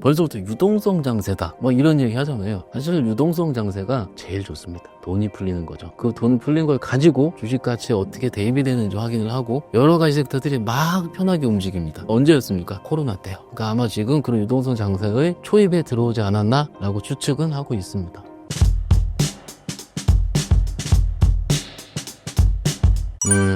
벌써부터 유동성 장세다 뭐 이런 얘기 하잖아요. 사실 유동성 장세가 제일 좋습니다. 돈이 풀리는 거죠. 그 돈 풀린 걸 가지고 주식 가치에 어떻게 대입이 되는지 확인을 하고 여러 가지 섹터들이 막 편하게 움직입니다. 언제였습니까? 코로나 때요. 그러니까 아마 지금 그런 유동성 장세의 초입에 들어오지 않았나 라고 추측은 하고 있습니다.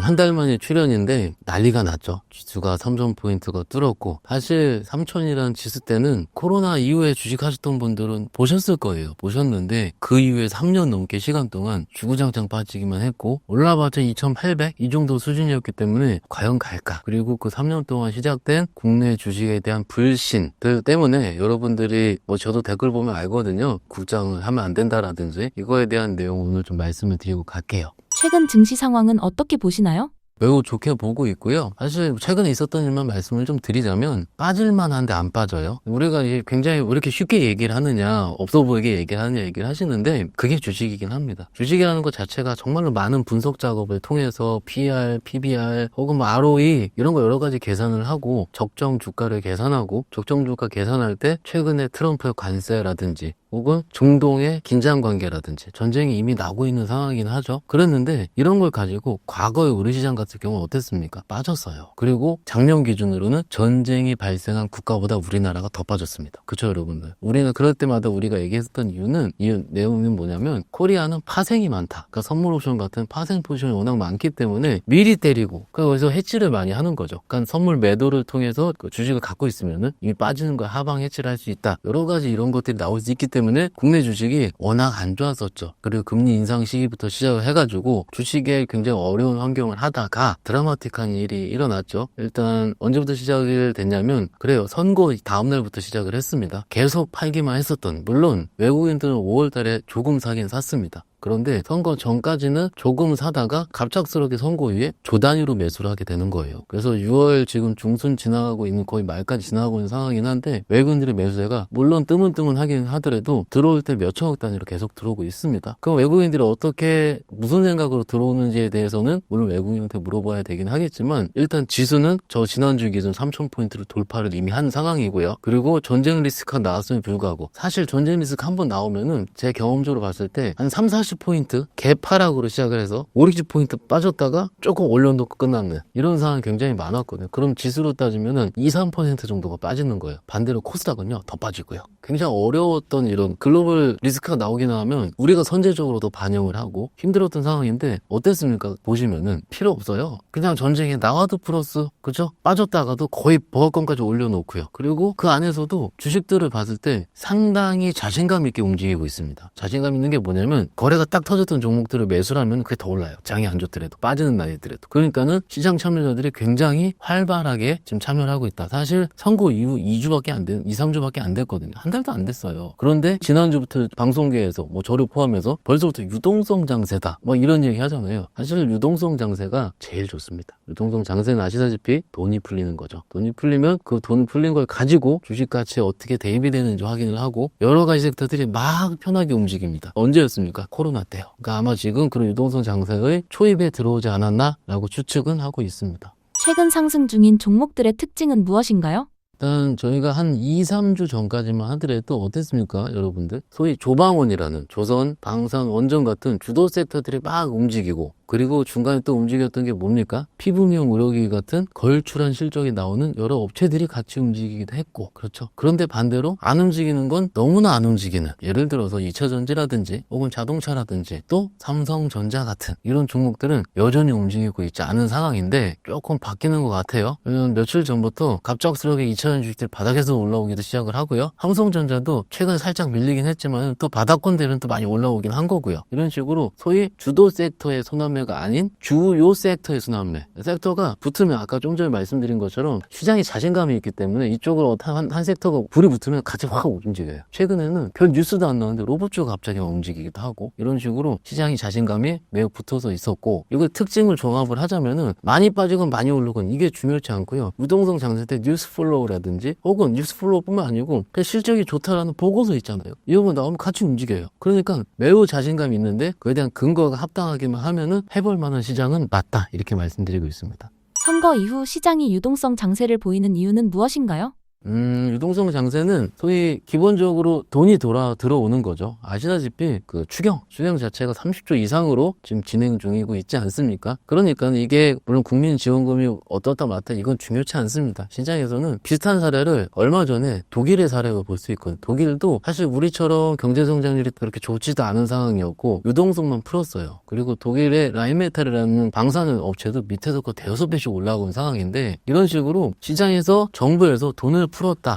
한 달 만에 출연인데 난리가 났죠. 지수가 3,000포인트가 뚫었고, 사실 3,000이라는 지수 때는 코로나 이후에 주식하셨던 분들은 보셨을 거예요. 보셨는데 그 이후에 3년 넘게 시간 동안 주구장창 빠지기만 했고, 올라봤자 2,800 이 정도 수준이었기 때문에 과연 갈까? 그리고 그 3년 동안 시작된 국내 주식에 대한 불신들 때문에 여러분들이 뭐 저도 댓글 보면 알거든요. 국장을 하면 안 된다라든지 이거에 대한 내용 오늘 좀 말씀을 드리고 갈게요. 최근 증시 상황은 어떻게 보시나요? 매우 좋게 보고 있고요. 사실 최근에 있었던 일만 말씀을 좀 드리자면 빠질만한데 안 빠져요. 우리가 굉장히 왜 이렇게 쉽게 얘기를 하느냐, 없어 보이게 얘기를 하느냐 얘기를 하시는데 그게 주식이긴 합니다. 주식이라는 것 자체가 정말로 많은 분석 작업을 통해서 PR, PBR 혹은 뭐 ROE 이런 거 여러 가지 계산을 하고 적정 주가를 계산하고 적정 주가 계산할 때 최근에 트럼프의 관세라든지 혹은 중동의 긴장 관계라든지 전쟁이 이미 나고 있는 상황이긴 하죠. 그랬는데 이런 걸 가지고 과거의 우리 시장 같은 경우는 어땠습니까? 빠졌어요. 그리고 작년 기준으로는 전쟁이 발생한 국가보다 우리나라가 더 빠졌습니다. 그렇죠, 여러분들? 우리는 그럴 때마다 우리가 얘기했었던 이유는 이 내용은 뭐냐면 코리아는 파생이 많다. 그러니까 선물 옵션 같은 파생 포지션이 워낙 많기 때문에 미리 때리고 그래서 해지를 많이 하는 거죠. 그러니까 선물 매도를 통해서 그 주식을 갖고 있으면은 이미 빠지는 걸 하방 해지를 할 수 있다. 여러 가지 이런 것들이 나올 수 있기 때문에 국내 주식이 워낙 안 좋았었죠. 그리고 금리 인상 시기부터 시작을 해가지고 주식에 굉장히 어려운 환경을 하다가 드라마틱한 일이 일어났죠. 일단 언제부터 시작이 됐냐면 그래요. 선거 다음날부터 시작을 했습니다. 계속 팔기만 했었던, 물론 외국인들은 5월 달에 조금 사긴 샀습니다. 그런데 선거 전까지는 조금 사다가 갑작스럽게 선거 이후에 조 단위로 매수를 하게 되는 거예요. 그래서 6월 지금 중순 지나가고 있는, 거의 말까지 지나가고 있는 상황이긴 한데 외국인들의 매수세가 물론 뜨문뜨문하긴 하더라도 들어올 때 몇천억 단위로 계속 들어오고 있습니다. 그럼 외국인들이 어떻게 무슨 생각으로 들어오는지에 대해서는 물론 외국인한테 물어봐야 되긴 하겠지만 일단 지수는 저 지난주 기준 3,000포인트를 돌파를 이미 한 상황이고요. 그리고 전쟁 리스크가 나왔음에 불구하고 사실 전쟁 리스크 한번 나오면은 제 경험적으로 봤을 때 한 30-40포인트 개파락으로 시작을 해서 50-60포인트 빠졌다가 조금 올려놓고 끝나는 이런 상황이 굉장히 많았거든요. 그럼 지수로 따지면은 2-3% 정도가 빠지는 거예요. 반대로 코스닥은요 더 빠지고요. 굉장히 어려웠던 이런 글로벌 리스크가 나오긴 하면 우리가 선제적으로도 반영을 하고 힘들었던 상황인데 어땠습니까? 보시면은 필요 없어요. 그냥 전쟁에 나와도 플러스, 그죠? 빠졌다가도 거의 버거권까지 올려놓고요. 그리고 그 안에서도 주식들을 봤을 때 상당히 자신감 있게 움직이고 있습니다. 자신감 있는 게 뭐냐면 거래가 딱 터졌던 종목들을 매수를 하면 그게 더 올라요. 장이 안 좋더라도, 빠지는 날이더라도. 그러니까는 시장 참여자들이 굉장히 활발하게 지금 참여를 하고 있다. 사실 선거 이후 2주밖에 안 된, 2-3주밖에 안 됐거든요. 한 달도 안 됐어요. 그런데 지난주부터 방송계에서 뭐 저를 포함해서 벌써부터 유동성 장세다 뭐 이런 얘기 하잖아요. 사실 유동성 장세가 제일 좋습니다. 유동성 장세는 아시다시피 돈이 풀리는 거죠. 돈이 풀리면 그 돈 풀린 걸 가지고 주식 가치에 어떻게 대입이 되는지 확인을 하고 여러 가지 섹터들이 막 편하게 움직입니다. 언제였습니까? 코로나 때요. 그러니까 아마 지금 그런 유동성 장세의 초입에 들어오지 않았나 라고 추측은 하고 있습니다. 최근 상승 중인 종목들의 특징은 무엇인가요? 일단 저희가 한 2-3주 전까지만 하더라도 어땠습니까, 여러분들? 소위 조방원이라는 조선, 방산, 원전 같은 주도 섹터들이 막 움직이고 그리고 중간에 또 움직였던 게 뭡니까? 피부미용 의료기기 같은 걸출한 실적이 나오는 여러 업체들이 같이 움직이기도 했고, 그렇죠. 그런데 반대로 안 움직이는 건 너무나 안 움직이는, 예를 들어서 2차전지라든지 혹은 자동차라든지 또 삼성전자 같은 이런 종목들은 여전히 움직이고 있지 않은 상황인데 조금 바뀌는 것 같아요. 며칠 전부터 갑작스럽게 2차전지 주식들 바닥에서 올라오기도 시작을 하고요. 삼성전자도 최근 살짝 밀리긴 했지만 또 바닥권들은 또 많이 올라오긴 한 거고요. 이런 식으로 소위 주도 섹터의 순환매가 아닌 주요 섹터의 순환매, 섹터가 붙으면 아까 좀 전에 말씀드린 것처럼 시장에 자신감이 있기 때문에 이쪽으로 한 섹터가 불이 붙으면 같이 확 움직여요. 최근에는 별 뉴스도 안 나오는데 로봇주가 갑자기 움직이기도 하고 이런 식으로 시장이 자신감이 매우 붙어서 있었고, 이걸 특징을 종합을 하자면은 많이 빠지건 많이 오르건 이게 중요치 않고요. 유동성 장세 때 뉴스 플로우라든지 혹은 뉴스 플로우뿐만 아니고 그냥 실적이 좋다라는 보고서 있잖아요. 이런 거 나오면 같이 움직여요. 그러니까 매우 자신감이 있는데 그에 대한 근거가 합당하기만 하면은 해볼 만한 시장은 맞다, 이렇게 말씀드리고 있습니다. 선거 이후 시장이 유동성 장세를 보이는 이유는 무엇인가요? 유동성 장세는 소위 기본적으로 돈이 들어오는 거죠. 아시다시피 그 추경 자체가 30조 이상으로 지금 진행 중이고 있지 않습니까? 그러니까 이게 물론 국민지원금이 어떻다 맞다 이건 중요치 않습니다. 시장에서는 비슷한 사례를 얼마 전에 독일의 사례를 볼 수 있거든요. 독일도 사실 우리처럼 경제성장률이 그렇게 좋지도 않은 상황이었고 유동성만 풀었어요. 그리고 독일의 라인메탈이라는 방사능 업체도 밑에서 그 대여섯 배씩 올라가고 있는 상황인데 이런 식으로 시장에서 정부에서 돈을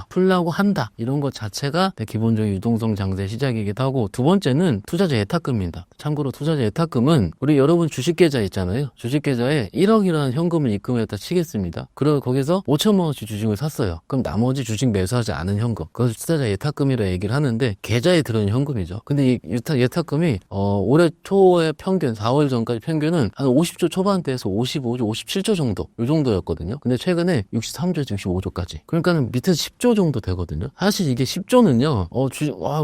풀라고 한다. 이런 것 자체가 기본적인 유동성 장세 시작이기도 하고 두 번째는 투자자 예탁금입니다. 참고로 투자자 예탁금은 우리 여러분 주식계좌 있잖아요. 주식계좌에 1억이라는 현금을 입금했다 치겠습니다. 그리고 거기서 5천만 원씩 주식을 샀어요. 그럼 나머지 주식 매수하지 않은 현금. 그것을 투자자 예탁금이라 얘기를 하는데 계좌에 들어있는 현금이죠. 근데 이 예탁금이 올해 초에 평균 4월 전까지 평균은 한 50조 초반대에서 55조, 57조 정도 이 정도였거든요. 근데 최근에 63조에서 65조까지. 그러니까는 밑에서 10조 정도 되거든요. 사실 이게 10조는요.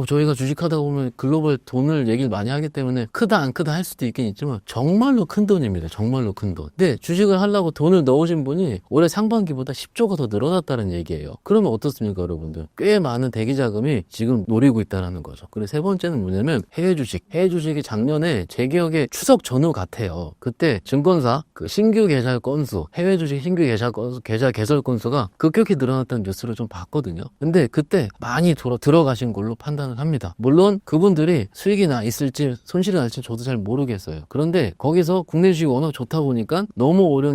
저희가 주식하다 보면 글로벌 돈을 얘기를 많이 하기 때문에 크다 안 크다 할 수도 있긴 있지만 정말로 큰 돈입니다. 정말로 큰 돈. 근데 주식을 하려고 돈을 넣으신 분이 올해 상반기보다 10조가 더 늘어났다는 얘기예요. 그러면 어떻습니까, 여러분들? 꽤 많은 대기 자금이 지금 노리고 있다는 거죠. 그리고 세 번째는 뭐냐면 해외 주식. 해외 주식이 작년에 제 기억에 추석 전후 같아요. 그때 증권사 그 신규 계좌 건수, 해외 주식 신규 계좌 개설 건수가 급격히 늘어났다는 뉴스를 좀 봤거든요. 근데 그때 많이 들어가신 걸로 판단을 합니다. 물론 그분들이 수익이 있을지 손실이 날지 저도 잘 모르겠어요. 그런데 거기서 국내 주식이 워낙 좋다 보니까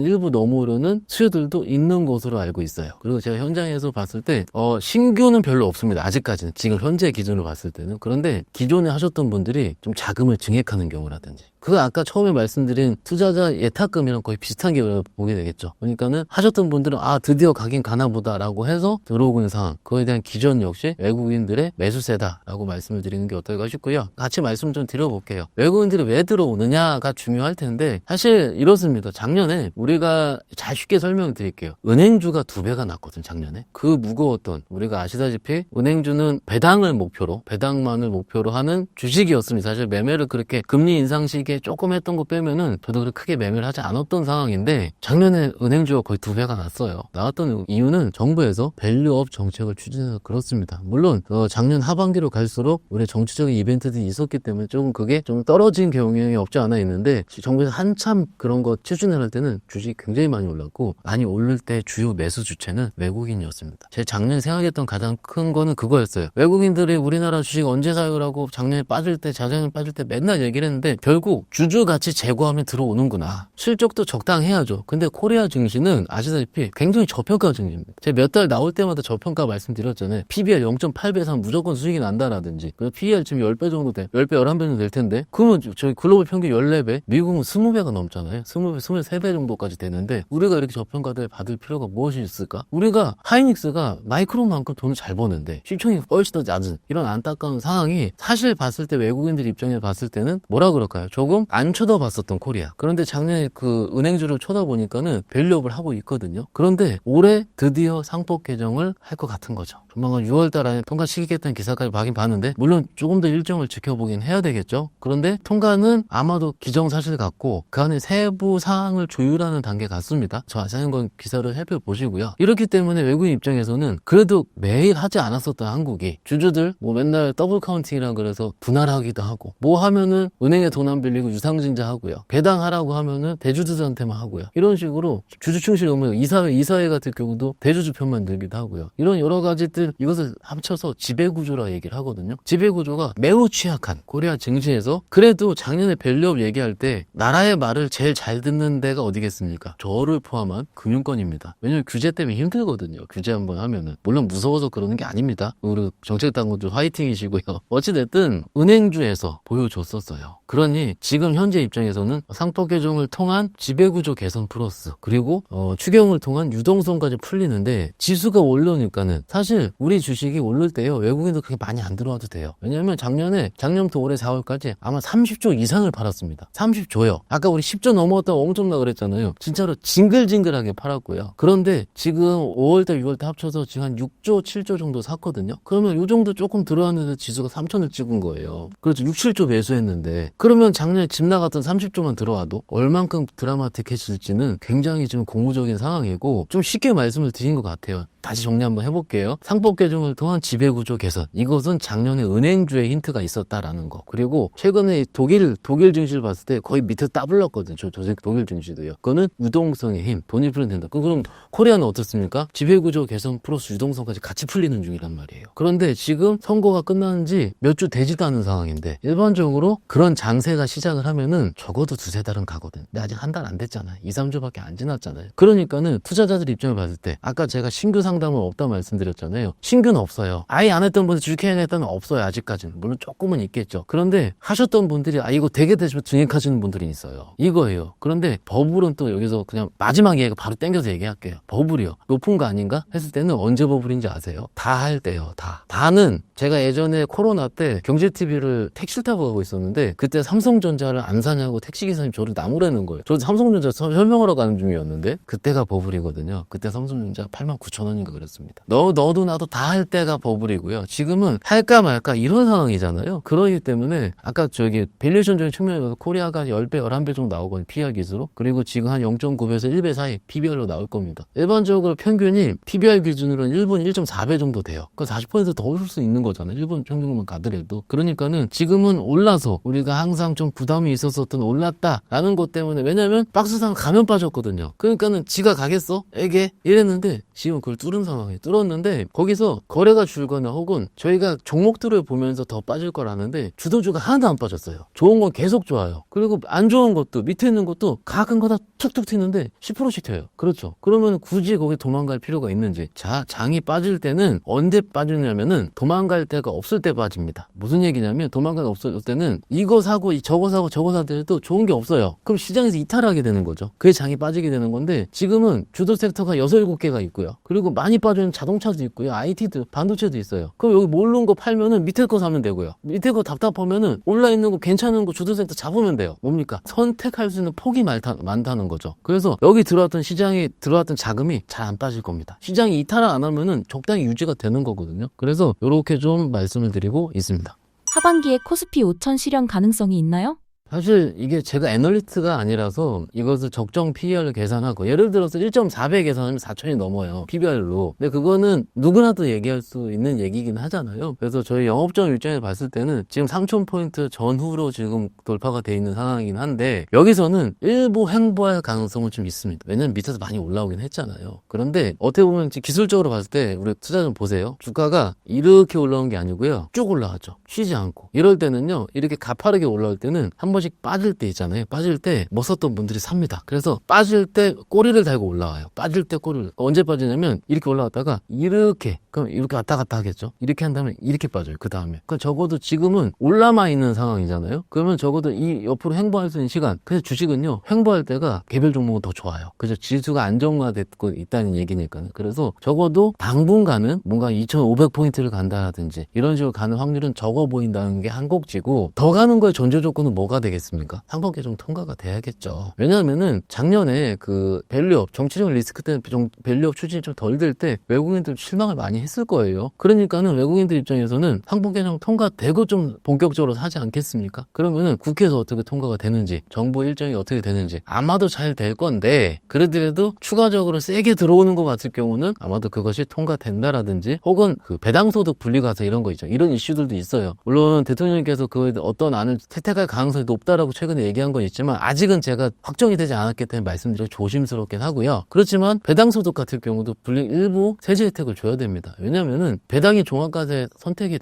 일부 넘어오려는 수요들도 있는 것으로 알고 있어요. 그리고 제가 현장에서 봤을 때 신규는 별로 없습니다. 아직까지는 지금 현재 기준으로 봤을 때는. 그런데 기존에 하셨던 분들이 좀 자금을 증액하는 경우라든지 그거 아까 처음에 말씀드린 투자자 예탁금이랑 거의 비슷한 게 보게 되겠죠. 그러니까는 하셨던 분들은 드디어 가긴 가나 보다라고 해서 들어오고 있는 상황. 그거에 대한 기전 역시 외국인들의 매수세다라고 말씀을 드리는 게 어떨까 싶고요. 같이 말씀 좀 드려볼게요. 외국인들이 왜 들어오느냐가 중요할 텐데 사실 이렇습니다. 작년에 우리가 잘 쉽게 설명드릴게요. 은행주가 2배가 났거든 작년에. 그 무거웠던 우리가 아시다시피 은행주는 배당만을 목표로 하는 주식이었습니다. 사실 매매를 그렇게 금리 인상 시기에 조금 했던 거 빼면은 저도 그렇게 크게 매매를 하지 않았던 상황인데 작년에 은행주가 거의 2배가 났어요. 나왔던 이유는 정부에서 밸류업 정책을 추진해서 그렇습니다. 물론 작년 하반기로 갈수록 우리 정치적인 이벤트들이 있었기 때문에 조금 그게 좀 떨어진 경향이 없지 않아 있는데 정부에서 한참 그런 거 추진을 할 때는 주식이 굉장히 많이 올랐고 많이 오를 때 주요 매수 주체는 외국인이었습니다. 제 작년에 생각했던 가장 큰 거는 그거였어요. 외국인들이 우리나라 주식 언제 사용을 하고 작년에 자장에 빠질 때 맨날 얘기를 했는데 결국 주주가치 제고하면 들어오는구나. 실적도 적당해야죠. 근데 코리아 증시는 아시다시피 굉장히 저평가 증시입니다. 제가 몇 달 나올 때마다 저평가 말씀드렸잖아요. PBR 0.8배 이상 무조건 수익이 난다라든지 그래서 PER 지금 10배 정도 10배, 11배 정도 될 텐데 그러면 저희 글로벌 평균 14배, 미국은 20배가 넘잖아요. 20배, 23배 정도까지 되는데 우리가 이렇게 저평가를 받을 필요가 무엇이 있을까? 우리가 하이닉스가 마이크론만큼 돈을 잘 버는데 시총이 훨씬 더 낮은 이런 안타까운 상황이 사실 봤을 때 외국인들 입장에서 봤을 때는 뭐라 그럴까요? 조금 안 쳐다봤었던 코리아. 그런데 작년에 그 은행주를 쳐다보니까는 밸류업을 하고 있거든요. 그런데 올해 드디어 상법 개정을 할 것 같은 거죠. 조만간 6월달 안에 통과시키겠다는 기사까지 보긴 봤는데 물론 조금 더 일정을 지켜보긴 해야 되겠죠. 그런데 통과는 아마도 기정사실 같고 그 안에 세부 사항을 조율하는 단계 같습니다. 저 자세한 건 기사를 살펴보시고요. 이렇기 때문에 외국인 입장에서는 그래도 매일 하지 않았었던 한국이 주주들 맨날 더블 카운팅이라 그래서 분할하기도 하고 하면은 은행에 돈 안 빌리고 유상증자 하고요. 배당하라고 하면은 대주주들한테만 하고요. 이런 식으로 주주 충실 의무 이사회 같은 경우도 대주주 편만 들기도 하고요. 이런 여러 가지들 이것을 합쳐서 지배구조라 얘기를 하거든요. 지배구조가 매우 취약한 코리아 증시에서 그래도 작년에 밸류업 얘기할 때 나라의 말을 제일 잘 듣는 데가 어디겠습니까? 저를 포함한 금융권입니다. 왜냐면 규제 때문에 힘들거든요. 규제 한번 하면은. 물론 무서워서 그러는 게 아닙니다. 우리 정책당국들 화이팅이시고요. 어찌됐든 은행주에서 보여줬었어요. 그러니 지금 현재 입장에서는 상법 개정을 통한 지배구조 개선 플러스 그리고 추경을 통한 유동성까지 풀리는데 지수가 올라오니까는 사실 우리 주식이 오를 때요 외국인도 그렇게 많이 안 들어와도 돼요. 왜냐하면 작년부터 올해 4월까지 아마 30조 이상을 팔았습니다. 30조요. 아까 우리 10조 넘어갔다고 엄청나 그랬잖아요. 진짜로 징글징글하게 팔았고요. 그런데 지금 5월달 6월달 합쳐서 지금 한 6조 7조 정도 샀거든요. 그러면 이 정도 조금 들어왔는데 지수가 3천을 찍은 거예요. 그렇죠. 6, 7조 매수했는데 그러면 작년에 집 나갔던 30조만 들어와도 얼만큼 드라마틱해질지는 굉장히 지금 고무적인 상황이고 좀 쉽게 말씀을 드린 것 같아요. 다시 정리 한번 해볼게요. 상법 개정을 통한 지배구조 개선. 이것은 작년에 은행주의 힌트가 있었다라는 거. 그리고 최근에 독일 증시를 봤을 때 거의 밑에 따블렀거든요. 저 독일 증시도요. 그거는 유동성의 힘. 돈이 풀리면 된다. 그럼 코리아는 어떻습니까? 지배구조 개선 플러스 유동성까지 같이 풀리는 중이란 말이에요. 그런데 지금 선거가 끝나는 지 몇 주 되지도 않은 상황인데 일반적으로 그런 장세가 시작을 하면은 적어도 두세 달은 가거든. 근데 아직 한 달 안 됐잖아요. 2, 3주밖에 안 지났잖아요. 그러니까는 투자자들 입장을 봤을 때 아까 제가 신규 상담은 없다 말씀드렸잖아요. 신규는 없어요. 아예 안 했던 분들 주식해야겠다는 없어요. 아직까지는. 물론 조금은 있겠죠. 그런데 하셨던 분들이 이거 되게 되시면 증액하시는 분들이 있어요. 이거예요. 그런데 버블은 또 여기서 그냥 마지막 얘기가 바로 땡겨서 얘기할게요. 버블이요. 높은 거 아닌가? 했을 때는 언제 버블인지 아세요? 다 할 때요. 다는 제가 예전에 코로나 때 경제TV를 택시를 타고 가고 있었는데 그때 삼성전자를 안 사냐고 택시기사님 저를 나무라는 거예요. 저 삼성전자 설명하러 가는 중이었는데 그때가 버블이거든요. 그때 삼성전자 89,000원인가 그랬습니다. 너도 나도 다 할 때가 버블이고요. 지금은 할까 말까 이런 상황이잖아요. 그러기 때문에 아까 저기 밸류에이션적인 측면에서 코리아가 10배, 11배 정도 나오거든요. PR 기수로. 그리고 지금 한 0.9배에서 1배 사이 PBR로 나올 겁니다. 일반적으로 평균이 PBR 기준으로는 1분 1.4배 정도 돼요. 그 40%더 오를 수 있는 거잖아요. 일본 평균만 가더라도. 그러니까는 지금은 올라서 우리가 항상 좀 부담이 있었던 올랐다라는 것 때문에 왜냐면 박스상 가면 빠졌거든요. 그러니까는 지가 가겠어? 에게? 이랬는데 지금 그걸 뚫은 상황이에요. 뚫었는데 거기서 거래가 줄거나 혹은 저희가 종목들을 보면서 더 빠질 거라는데 주도주가 하나도 안 빠졌어요. 좋은 건 계속 좋아요. 그리고 안 좋은 것도 밑에 있는 것도 가끔가다 툭툭 튀는데 10%씩 튀어요. 그렇죠. 그러면 굳이 거기 도망갈 필요가 있는지. 자, 장이 빠질 때는 언제 빠지냐면은 도망갈 데가 없을 때 빠집니다. 무슨 얘기냐면 도망갈 데가 없을 때는 이거 사고 저거 사고 저거 사더라도 좋은 게 없어요. 그럼 시장에서 이탈하게 되는 거죠. 그게 장이 빠지게 되는 건데 지금은 주도 섹터가 6, 7개가 있고요. 그리고 많이 빠지는 자동차도 있고요. IT도 반도체도 있어요. 그럼 여기 모르는 거 팔면은 밑에 거 사면 되고요. 밑에 거 답답하면은 올라 있는 거 괜찮은 거 주도 섹터 잡으면 돼요. 뭡니까? 선택할 수 있는 폭이 많다는 거죠. 그래서 여기 들어왔던 시장에 들어왔던 자금이 잘 안 빠질 겁니다. 시장이 이탈을 안 하면은 적당히 유지가 되는 거거든요. 그래서 이렇게 좀 말씀을 드리고 있습니다. 하반기에 코스피 5천 실현 가능성이 있나요? 사실 이게 제가 애널리스트가 아니라서 이것을 적정 PER을 계산하고 예를 들어서 1.4배 계산하면 4천이 넘어요. PBR로. 근데 그거는 누구나도 얘기할 수 있는 얘기긴 하잖아요. 그래서 저희 영업점 입장에서 봤을 때는 지금 3,000포인트 전후로 지금 돌파가 돼 있는 상황이긴 한데 여기서는 일부 횡보할 가능성은 좀 있습니다. 왜냐면 밑에서 많이 올라오긴 했잖아요. 그런데 어떻게 보면 기술적으로 봤을 때 우리 투자 좀 보세요. 주가가 이렇게 올라온 게 아니고요. 쭉 올라왔죠. 쉬지 않고. 이럴 때는요. 이렇게 가파르게 올라올 때는 한 번씩 빠질 때 있잖아요. 빠질 때 멋섰던 분들이 삽니다. 그래서 빠질 때 꼬리를 달고 올라와요. 빠질 때 꼬리를. 언제 빠지냐면 이렇게 올라왔다가 이렇게 그럼 이렇게 왔다 갔다 하겠죠. 이렇게 한 다음에 이렇게 빠져요. 그 다음에. 그러니까 적어도 지금은 올라만 있는 상황이잖아요. 그러면 적어도 이 옆으로 횡보할 수 있는 시간. 그래서 주식은요. 횡보할 때가 개별 종목은 더 좋아요. 그래서 지수가 안정화됐고 있다는 얘기니까요. 그래서 적어도 당분간은 뭔가 2,500포인트를 간다라든지 이런 식으로 가는 확률은 적어 보인다는 게 한 곡지고 더 가는 거의 전제 조건은 뭐가 되겠습니까? 상법 개정 통과가 돼야겠죠. 왜냐하면은 작년에 그 밸류업 정치적 리스크 때문에 밸류업 추진이 좀 덜 될 때 외국인들 실망을 많이 했을 거예요. 그러니까는 외국인들 입장에서는 상법 개정 통과되고 좀 본격적으로 하지 않겠습니까? 그러면은 국회에서 어떻게 통과가 되는지 정부 일정이 어떻게 되는지 아마도 잘 될 건데 그러더라도 추가적으로 세게 들어오는 것 같을 경우는 아마도 그것이 통과된다라든지 혹은 그 배당소득 분리과세 이런 거 있죠. 이런 이슈들도 있어요. 물론 대통령께서 그 어떤 안을 채택할 가능성이 높다라고 최근에 얘기한 건 있지만 아직은 제가 확정이 되지 않았기 때문에 말씀드리기 조심스럽긴 하고요. 그렇지만 배당소득 같은 경우도 일부 세제 혜택을 줘야 됩니다. 왜냐면은 배당이 종합과세 선택이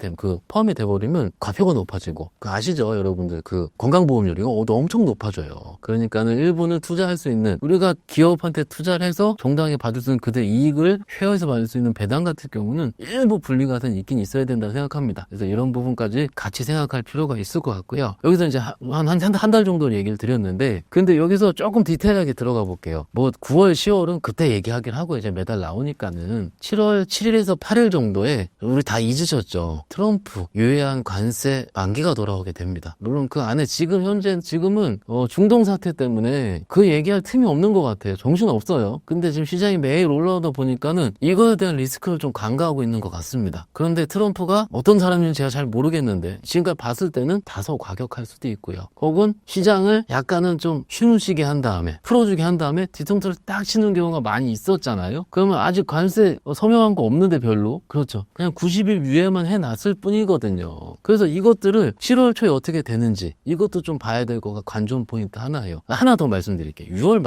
포함이 돼버리면 과표가 높아지고 아시죠 여러분들 건강보험료가 엄청 높아져요. 그러니까는 일부는 투자할 수 있는 우리가 기업한테 투자를 해서 정당하게 받을 수 있는 그들 이익을 회사에서 받을 수 있는 배당 같은 경우는 일부 분리과세는 있긴 있어야 된다고 생각합니다. 그래서 이런 부분까지 같이 생각할 필요가 있을 것 같고요. 여기서 이제 한 달 정도 얘기를 드렸는데 근데 여기서 조금 디테일하게 들어가 볼게요. 9월 10월은 그때 얘기하긴 하고 이제 매달 나오니까는 7월 7일에서 8일 정도에 우리 다 잊으셨죠. 트럼프 유해한 관세 만기가 돌아오게 됩니다. 물론 그 안에 지금은 중동 사태 때문에 그 얘기할 틈이 없는 것 같아요. 정신 없어요. 근데 지금 시장이 매일 올라오다 보니까는 이거에 대한 리스크를 좀 간과하고 있는 것 같습니다. 그런데 트럼프가 어떤 사람인지 제가 잘 모르겠는데 지금까지 봤을 때는 다소 과격할 수도 있고요. 혹은 시장을 약간은 좀 쉬우시게 한 다음에 풀어주게 한 다음에 뒤통수를 딱 치는 경우가 많이 있었잖아요. 그러면 아직 관세 서명한 거 없는데 별로 그렇죠. 그냥 90일 유예만 해놨을 뿐이거든요. 그래서 이것들을 7월 초에 어떻게 되는지 이것도 좀 봐야 될 거가 관전 포인트 하나예요. 하나 더 말씀드릴게요. 6월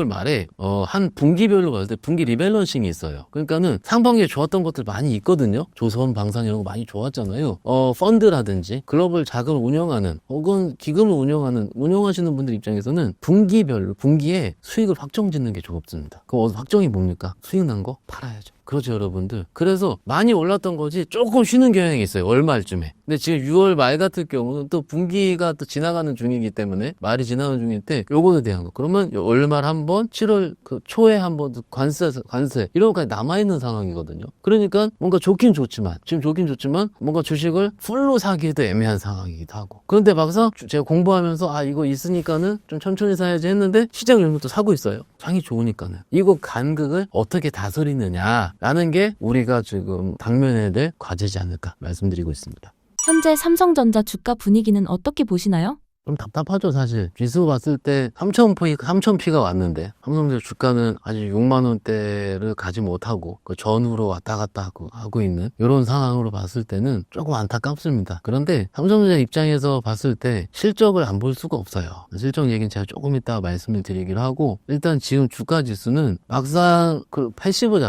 말에 한 분기별로 봤을 때 분기 리밸런싱이 있어요. 그러니까는 상반기에 좋았던 것들 많이 있거든요. 조선, 방산 이런 거 많이 좋았잖아요. 펀드라든지 글로벌 자금을 운영하는 혹은 기금을 운영하시는 분들 입장에서는 분기별로 분기에 수익을 확정 짓는 게 좋습니다. 그럼 확정이 뭡니까? 수익 난 거 팔아야죠. 그렇죠, 여러분들. 그래서 많이 올랐던 거지 조금 쉬는 경향이 있어요. 월 말쯤에. 근데 지금 6월 말 같은 경우는 또 분기가 또 지나가는 중이기 때문에 말이 지나가는 중일 때 요거에 대한 거. 그러면 월 말 한 번, 7월 그 초에 한 번 관세 이런 것까지 남아있는 상황이거든요. 그러니까 뭔가 좋긴 좋지만 뭔가 주식을 풀로 사기에도 애매한 상황이기도 하고. 그런데 막상 제가 공부하면서 이거 있으니까는 좀 천천히 사야지 했는데 시장 이런 것도 사고 있어요. 장이 좋으니까는. 이거 간극을 어떻게 다스리느냐 라는 게 우리가 지금 당면해야 될 과제지 않을까 말씀드리고 있습니다. 현재 삼성전자 주가 분위기는 어떻게 보시나요? 좀 답답하죠, 사실. 지수 봤을 때 3,000P가 왔는데 삼성전자 주가는 아직 6만 원대를 가지 못하고 그 전후로 왔다 갔다 하고 있는 이런 상황으로 봤을 때는 조금 안타깝습니다. 그런데 삼성전자 입장에서 봤을 때 실적을 안 볼 수가 없어요. 실적 얘기는 제가 조금 이따 말씀을 드리기로 하고, 일단 지금 주가 지수는 막상 그 패시브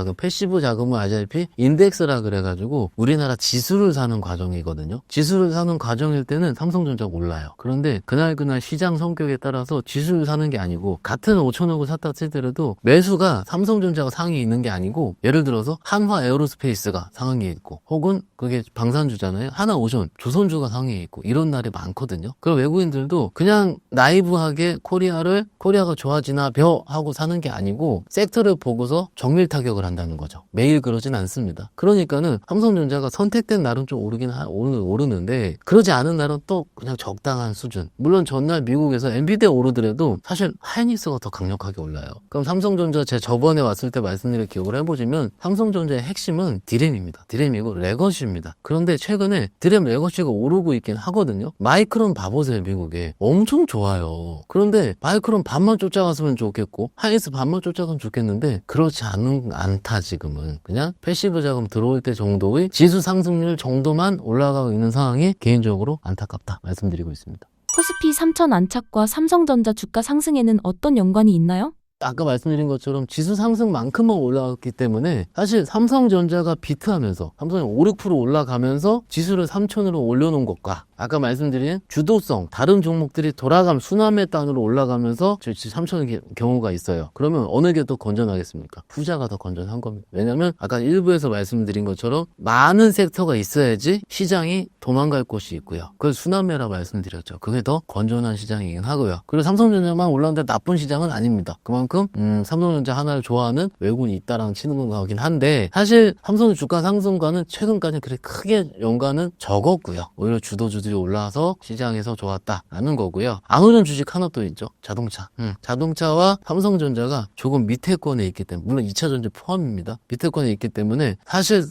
자금은 아시다시피 인덱스라 그래가지고 우리나라 지수를 사는 과정이거든요. 지수를 사는 과정일 때는 삼성전자가 올라요. 그런데 그날 시장 성격에 따라서 지수를 사는 게 아니고, 같은 5천억을 샀다 치더라도 매수가 삼성전자가 상위에 있는 게 아니고, 예를 들어서 한화 에어로스페이스가 상위에 있고, 혹은 그게 방산주잖아요. 하나오션, 조선주가 상위에 있고, 이런 날이 많거든요. 그럼 외국인들도 그냥 나이브하게 코리아가 좋아지나 벼 하고 사는 게 아니고 섹터를 보고서 정밀 타격을 한다는 거죠. 매일 그러진 않습니다. 그러니까는 삼성전자가 선택된 날은 좀 오르는데, 그러지 않은 날은 또 그냥 적당한 수준. 물론 전날 미국에서 엔비디아 오르더라도 사실 하이닉스가 더 강력하게 올라요. 그럼 삼성전자, 제가 저번에 왔을 때 말씀드린 기억을 해보시면 삼성전자의 핵심은 디램입니다. 디램이고 레거시입니다. 그런데 최근에 디램 레거시가 오르고 있긴 하거든요. 마이크론 봐보세요. 미국에 엄청 좋아요. 그런데 마이크론 반만 쫓아갔으면 좋겠고 하이닉스 반만 쫓아가면 좋겠는데 그렇지 않다. 지금은 그냥 패시브 자금 들어올 때 정도의 지수 상승률 정도만 올라가고 있는 상황이 개인적으로 안타깝다 말씀드리고 있습니다. 코스피 3천 안착과 삼성전자 주가 상승에는 어떤 연관이 있나요? 아까 말씀드린 것처럼 지수 상승만큼만 올라갔기 때문에 사실 삼성전자가 비트하면서 삼성이 5, 6% 올라가면서 지수를 3천으로 올려놓은 것과 아까 말씀드린 주도성 다른 종목들이 돌아가면 순환매 단으로 올라가면서 3천의 경우가 있어요. 그러면 어느 게 더 건전하겠습니까? 후자가 더 건전한 겁니다. 왜냐하면 아까 일부에서 말씀드린 것처럼 많은 섹터가 있어야지 시장이 도망갈 곳이 있고요. 그걸 순환매라고 말씀드렸죠. 그게 더 건전한 시장이긴 하고요. 그리고 삼성전자만 올랐는데 나쁜 시장은 아닙니다. 그만큼 삼성전자 하나를 좋아하는 외국인이 있다라는 치는 거긴 한데, 사실 삼성 주가 상승과는 최근까지 그렇게 크게 연관은 적었고요. 오히려 주도주들이 올라서 시장에서 좋았다라는 거고요. 안 오른 주식 하나 또 있죠. 자동차와 삼성전자가 조금 밑에권에 있기 때문에, 물론 2차전지 포함입니다. 밑에권에 있기 때문에 사실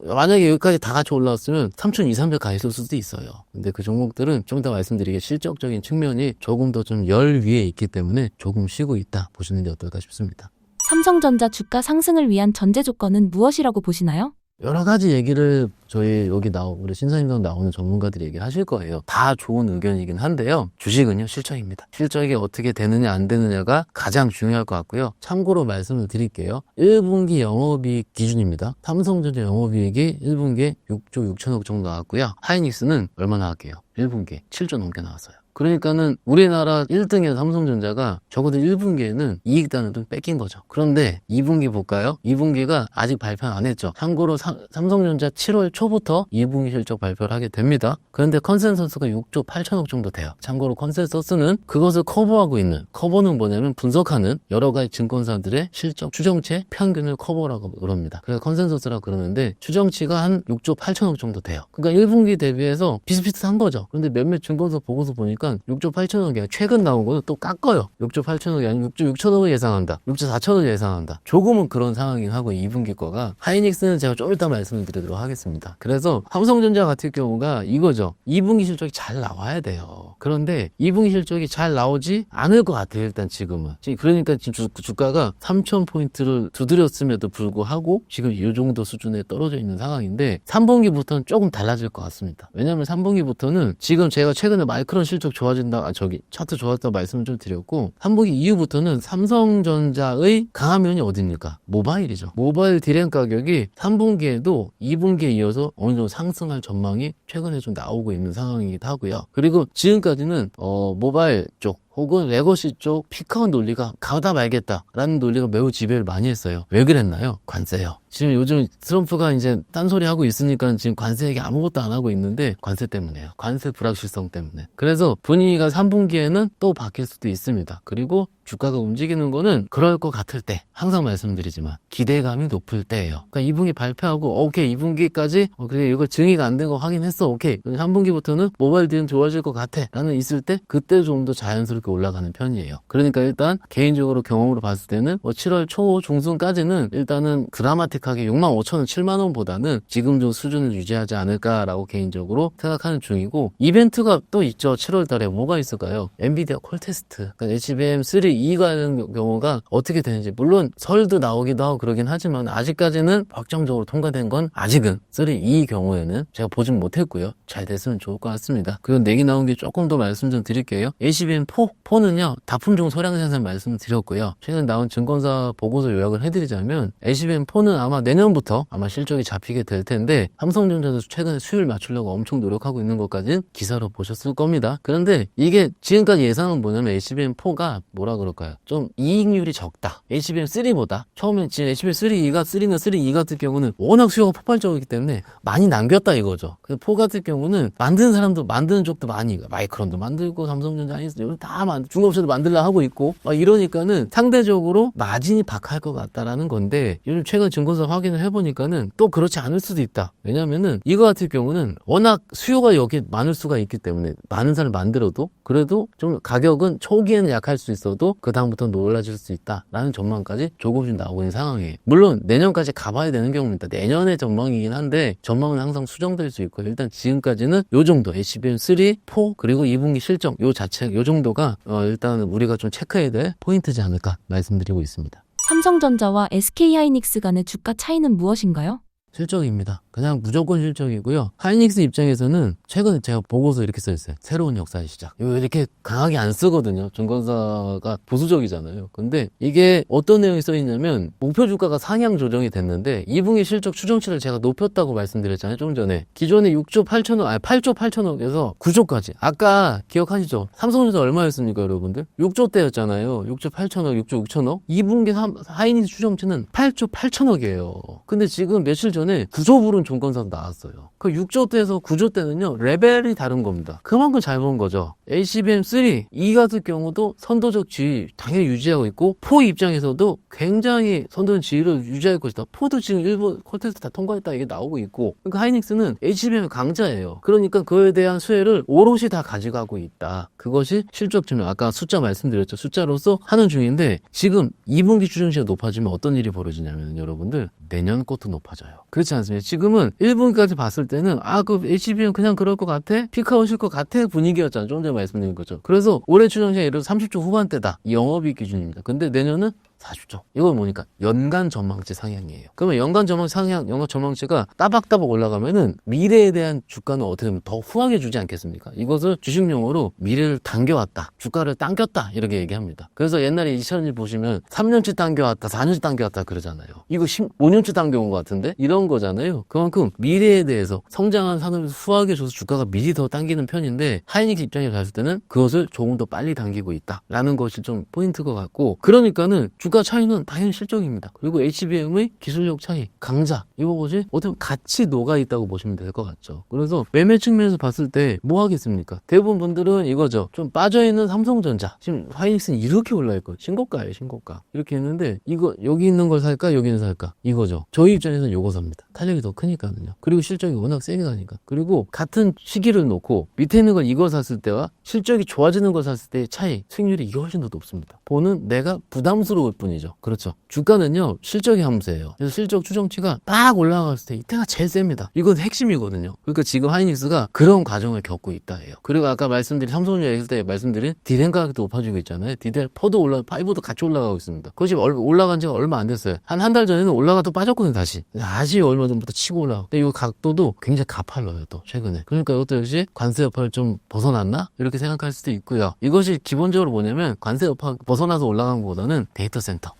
만약에 여기까지 다 같이 올라왔으면 3,200, 300 가 있을 수도 있어요. 근데 그 종목들은 좀 더 말씀드리게 실적적인 측면이 조금 더 좀 열 위에 있기 때문에 조금 쉬고 있다 보시는 게 어떨까 싶습니다. 삼성전자 주가 상승을 위한 전제 조건은 무엇이라고 보시나요? 여러 가지 얘기를 저희 우리 신사임당 나오는 전문가들이 얘기를 하실 거예요. 다 좋은 의견이긴 한데요. 주식은요, 실적입니다. 실적이 어떻게 되느냐 안 되느냐가 가장 중요할 것 같고요. 참고로 말씀을 드릴게요. 1분기 영업이익 기준입니다. 삼성전자 영업이익이 1분기에 6조 6천억 정도 나왔고요. 하이닉스는 얼마 나왔게요? 1분기에 7조 넘게 나왔어요. 그러니까는 우리나라 1등의 삼성전자가 적어도 1분기에는 이익단을 좀 뺏긴 거죠. 그런데 2분기 볼까요? 2분기가 아직 발표 안 했죠. 참고로 삼성전자 7월 초부터 2분기 실적 발표를 하게 됩니다. 그런데 컨센서스가 6조 8천억 정도 돼요. 참고로 컨센서스는 그것을 커버는 뭐냐면 분석하는 여러 가지 증권사들의 실적 추정치 평균을 커버라고 그럽니다. 그래서 컨센서스라고 그러는데 추정치가 한 6조 8천억 정도 돼요. 그러니까 1분기 대비해서 비슷비슷한 거죠. 그런데 몇몇 증권사 보고서 보니까 보니까 6조 8천억이 최근 나온 거는 또 깎아요. 6조 8천억이 아니고 6조 6천억을 예상한다. 6조 4천억을 예상한다. 조금은 그런 상황이긴 하고 2분기 거가 하이닉스는 제가 좀 이따 말씀을 드리도록 하겠습니다. 그래서 삼성전자 같은 경우가 이거죠. 2분기 실적이 잘 나와야 돼요. 그런데 2분기 실적이 잘 나오지 않을 것 같아요. 일단 지금은. 그러니까 지금 주가가 3,000포인트를 두드렸음에도 불구하고 지금 이 정도 수준에 떨어져 있는 상황인데 3분기부터는 조금 달라질 것 같습니다. 왜냐하면 3분기부터는 지금 제가 최근에 마이크론 실적 좋아진다, 차트 좋았다고 말씀을 좀 드렸고 3분기 이후부터는 삼성전자의 강한 면이 어딥니까? 모바일이죠. 모바일 디램 가격이 3분기에도 2분기에 이어서 어느 정도 상승할 전망이 최근에 좀 나오고 있는 상황이기도 하고요. 그리고 지금까지는 모바일 쪽 혹은 레거시 쪽 피크아웃 논리가 가다 말겠다라는 논리가 매우 지배를 많이 했어요. 왜 그랬나요? 관세요. 지금 요즘 트럼프가 이제 딴소리 하고 있으니까 지금 관세 얘기 아무것도 안 하고 있는데 관세 때문에요. 관세 불확실성 때문에. 그래서 분위기가 3분기에는 또 바뀔 수도 있습니다. 그리고 주가가 움직이는 거는 그럴 것 같을 때, 항상 말씀드리지만 기대감이 높을 때예요. 그러니까 2분기 발표하고 오케이 2분기까지 그래 이거 증의가 안 된 거 확인했어. 오케이 3분기부터는 모바일 딜은 좋아질 것 같아 라는 있을 때 그때 좀 더 자연스럽게 올라가는 편이에요. 그러니까 일단 개인적으로 경험으로 봤을 때는 7월 초 중순까지는 일단은 드라마틱하게 6만 5천 원, 7만 원보다는 지금 좀 수준을 유지하지 않을까라고 개인적으로 생각하는 중이고 이벤트가 또 있죠. 7월 달에 뭐가 있을까요? 엔비디아 콜 테스트. 그러니까 HBM3 2 가는 경우가 어떻게 되는지 물론 설도 나오기도 하고 그러긴 하지만 아직까지는 확정적으로 통과된 건 아직은 3 2 경우에는 제가 보진 못했고요. 잘 됐으면 좋을 것 같습니다. 그리고 내기 나온 게 조금 더 말씀 좀 드릴게요. HBM4는요 다품종 소량 생산 말씀드렸고요. 최근 나온 증권사 보고서 요약을 해드리자면 HBM4는 아마 내년부터 아마 실적이 잡히게 될 텐데 삼성전자도 최근에 수율 맞추려고 엄청 노력하고 있는 것까지 기사로 보셨을 겁니다. 그런데 이게 지금까지 예상은 뭐냐면 HBM4가 뭐라 그럴까요? 좀 이익률이 적다. HBM3보다 처음에 지금 HBM3가 3나 3E 같은 경우는 워낙 수요가 폭발적이기 때문에 많이 남겼다 이거죠. 그래서 4 같은 경우는 만드는 사람도 만드는 쪽도 많이 마이크론도 만들고 삼성전자 아니스 다 중공업체도 만들려 하고 있고 막 이러니까는 상대적으로 마진이 박할 것 같다라는 건데 요즘 최근 증권사 확인을 해보니까는 또 그렇지 않을 수도 있다. 왜냐면은 이거 같은 경우는 워낙 수요가 여기 많을 수가 있기 때문에 많은 사람을 만들어도 그래도 좀 가격은 초기에는 약할 수 있어도 그 다음부터 놀라질 수 있다라는 전망까지 조금씩 나오고 있는 상황이에요. 물론 내년까지 가봐야 되는 경우입니다. 내년의 전망이긴 한데 전망은 항상 수정될 수 있고 일단 지금까지는 요 정도 HBM3, 4 그리고 2분기 실적 요 자체 요 정도가 일단 우리가 좀 체크해야 될 포인트지 않을까 말씀드리고 있습니다. 삼성전자와 SK하이닉스 간의 주가 차이는 무엇인가요? 실적입니다. 그냥 무조건 실적이고요. 하이닉스 입장에서는 최근에 제가 보고서 이렇게 써있어요. 새로운 역사의 시작. 이거 이렇게 강하게 안 쓰거든요. 증권사가 보수적이잖아요. 근데 이게 어떤 내용이 써있냐면 목표 주가가 상향 조정이 됐는데 2분기 실적 추정치를 제가 높였다고 말씀드렸잖아요. 좀 전에. 기존에 6조 8천억, 8조 8천억에서 9조까지. 아까 기억하시죠? 삼성전자 얼마였습니까, 여러분들? 6조 대였잖아요. 6조 8천억, 6조 6천억. 2분기 하이닉스 추정치는 8조 8천억이에요. 근데 지금 며칠 전에 9조 부른 증권사도 나왔어요. 그 6조 대에서 9조 대는요 레벨이 다른 겁니다. 그만큼 잘 본 거죠. HBM3 이 같은 경우도 선도적 지위 당연히 유지하고 있고 4 입장에서도 굉장히 선도적 지위를 유지할 것이다. 4도 지금 일본 콜테스트 다 통과했다 이게 나오고 있고 그러니까 하이닉스는 HBM 강자예요. 그러니까 그에 대한 수혜를 오롯이 다 가져가고 있다. 그것이 실적 증명 아까 숫자 말씀드렸죠. 숫자로서 하는 중인데 지금 2분기 추정치가 높아지면 어떤 일이 벌어지냐면 여러분들 내년 것도 높아져요. 그렇지 않습니까? 지금은 1분기까지 봤을 때는 그 HBM 그냥 그럴 것 같아? 피크아웃일 것 같아? 분위기였잖아요. 좀 전에 말씀드린 거죠. 그래서 올해 추정치가 예를 들어 30조 후반대다. 이 영업이익 기준입니다. 근데 내년은 40조. 이건 뭐니까 연간 전망치 상향이에요. 그러면 연간 전망치 상향, 연간 전망치가 따박따박 올라가면은 미래에 대한 주가는 어떻게 보면 더 후하게 주지 않겠습니까? 이것을 주식 용어로 미래를 당겨왔다. 주가를 당겼다. 이렇게 얘기합니다. 그래서 옛날에 2000년 보시면 3년치 당겨왔다, 4년치 당겨왔다 그러잖아요. 이거 5년치 당겨온 것 같은데? 이런 거잖아요. 그만큼 미래에 대해서 성장한 산업을 후하게 줘서 주가가 미리 더 당기는 편인데 하이닉스 입장에서 봤을 때는 그것을 조금 더 빨리 당기고 있다라는 것이 좀 포인트인 것 같고 그러니까는 주가 차이는 당연히 실적입니다. 그리고 HBM의 기술력 차이, 강자 이것이 어떻게 보면 같이 녹아있다고 보시면 될 것 같죠. 그래서 매매 측면에서 봤을 때 뭐 하겠습니까? 대부분 분들은 이거죠. 좀 빠져있는 삼성전자 지금 하이닉스는 이렇게 올라있고 신고가예요. 신고가. 이렇게 했는데 이거 여기 있는 걸 살까? 여기는 살까? 이거죠. 저희 입장에서는 요거 삽니다. 탄력이 더 크니까요. 그리고 실적이 워낙 세게 가니까. 그리고 같은 시기를 놓고 밑에 있는 걸 이거 샀을 때와 실적이 좋아지는 걸 샀을 때의 차이, 수익률이 이게 훨씬 더 높습니다. 보는 내가 부담스러울 뿐이죠. 그렇죠. 주가는요, 실적이 함수예요. 그래서 실적 추정치가 딱 올라갔을 때 이때가 제일 셉니다. 이건 핵심이거든요. 그러니까 지금 하이닉스가 그런 과정을 겪고 있다 해요. 그리고 아까 말씀드린 삼성전자 얘기할 때 말씀드린 디램 가격도 높아지고 있잖아요. 디램 5도 같이 올라가고 있습니다. 그것이 올라간 지가 얼마 안 됐어요. 한 달 전에는 올라가도 빠졌거든요, 다시. 다시 얼마 전부터 치고 올라가고. 근데 이 각도도 굉장히 가팔러요, 또, 최근에. 그러니까 이것도 역시 관세 여파를 좀 벗어났나? 이렇게 생각할 수도 있고요. 이것이 기본적으로 뭐냐면 관세 여파 벗어나서 올라간 것보다는 데이터 센터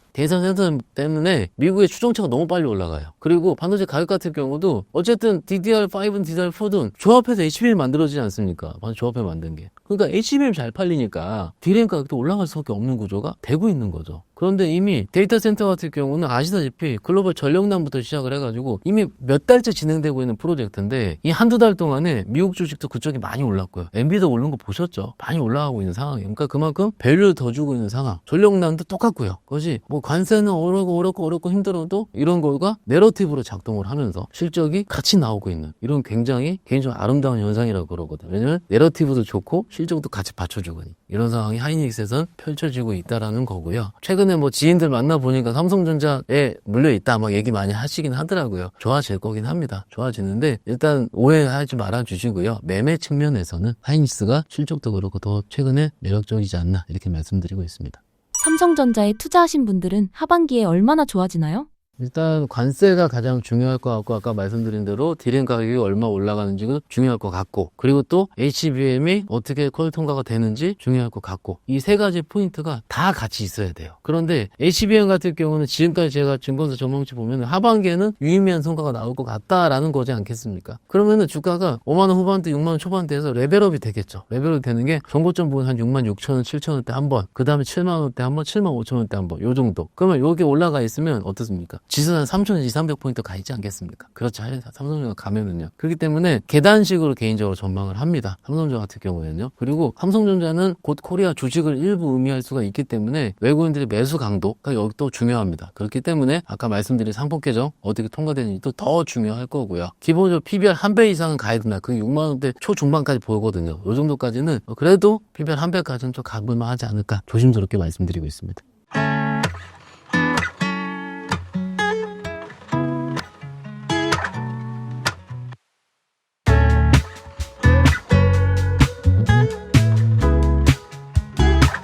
때문에 미국의 추정치가 너무 빨리 올라가요. 그리고 반도체 가격 같은 경우도 어쨌든 DDR5든 DDR4든 조합해서 HBM 만들어지지 않습니까? 조합해 만든 게. 그러니까 HBM 잘 팔리니까 D램 가격도 올라갈 수밖에 없는 구조가 되고 있는 거죠. 그런데 이미 데이터 센터 같은 경우는 아시다시피 글로벌 전력난부터 시작을 해가지고 이미 몇 달째 진행되고 있는 프로젝트인데 이 한두 달 동안에 미국 주식도 그쪽이 많이 올랐고요. 엔비도 오른 거 보셨죠? 많이 올라가고 있는 상황이에요. 그러니까 그만큼 밸류를 더 주고 있는 상황. 전력난도 똑같고요. 그것이 뭐 관세는 어렵고 힘들어도 이런 거가 내러티브로 작동을 하면서 실적이 같이 나오고 있는 이런 굉장히 개인적으로 아름다운 현상이라고 그러거든요. 왜냐면 내러티브도 좋고 실적도 같이 받쳐주거니 이런 상황이 하이닉스에선 펼쳐지고 있다라는 거고요. 최근에 뭐 지인들 만나보니까 삼성전자에 물려있다 막 얘기 많이 하시긴 하더라고요. 좋아질 거긴 합니다. 좋아지는데 일단 오해하지 말아주시고요. 매매 측면에서는 하이닉스가 실적도 그렇고 더 최근에 매력적이지 않나 이렇게 말씀드리고 있습니다. 삼성전자에 투자하신 분들은 하반기에 얼마나 좋아지나요? 일단 관세가 가장 중요할 것 같고 아까 말씀드린 대로 디램 가격이 얼마 올라가는지가 중요할 것 같고 그리고 또 HBM이 어떻게 퀄 통과가 되는지 중요할 것 같고 이 세 가지 포인트가 다 같이 있어야 돼요. 그런데 HBM 같은 경우는 지금까지 제가 증권사 전망치 보면 하반기에는 유의미한 성과가 나올 것 같다라는 거지 않겠습니까? 그러면은 주가가 5만 원 후반대 6만 원 초반대에서 레벨업이 되겠죠. 레벨업이 되는 게 전고점 부분 한 6만 6천 원 7천 원대 한 번, 그 다음에 7만 원대 한 번, 7만 5천 원대 한 번, 요 정도. 그러면 요게 올라가 있으면 어떻습니까? 지수는 한 3,200포인트 가 있지 않겠습니까? 그렇죠. 삼성전자 가면은요. 그렇기 때문에 계단식으로 개인적으로 전망을 합니다. 삼성전자 같은 경우에는요. 그리고 삼성전자는 곧 코리아 주식을 일부 의미할 수가 있기 때문에 외국인들의 매수 강도가 여기 또 중요합니다. 그렇기 때문에 아까 말씀드린 상법 개정 어떻게 통과되는지도 더 중요할 거고요. 기본적으로 PBR 한 배 이상은 가야 된다. 그게 6만 원대 초중반까지 보거든요. 이 정도까지는 그래도 PBR 한 배까지는 좀 가볼만 하지 않을까 조심스럽게 말씀드리고 있습니다.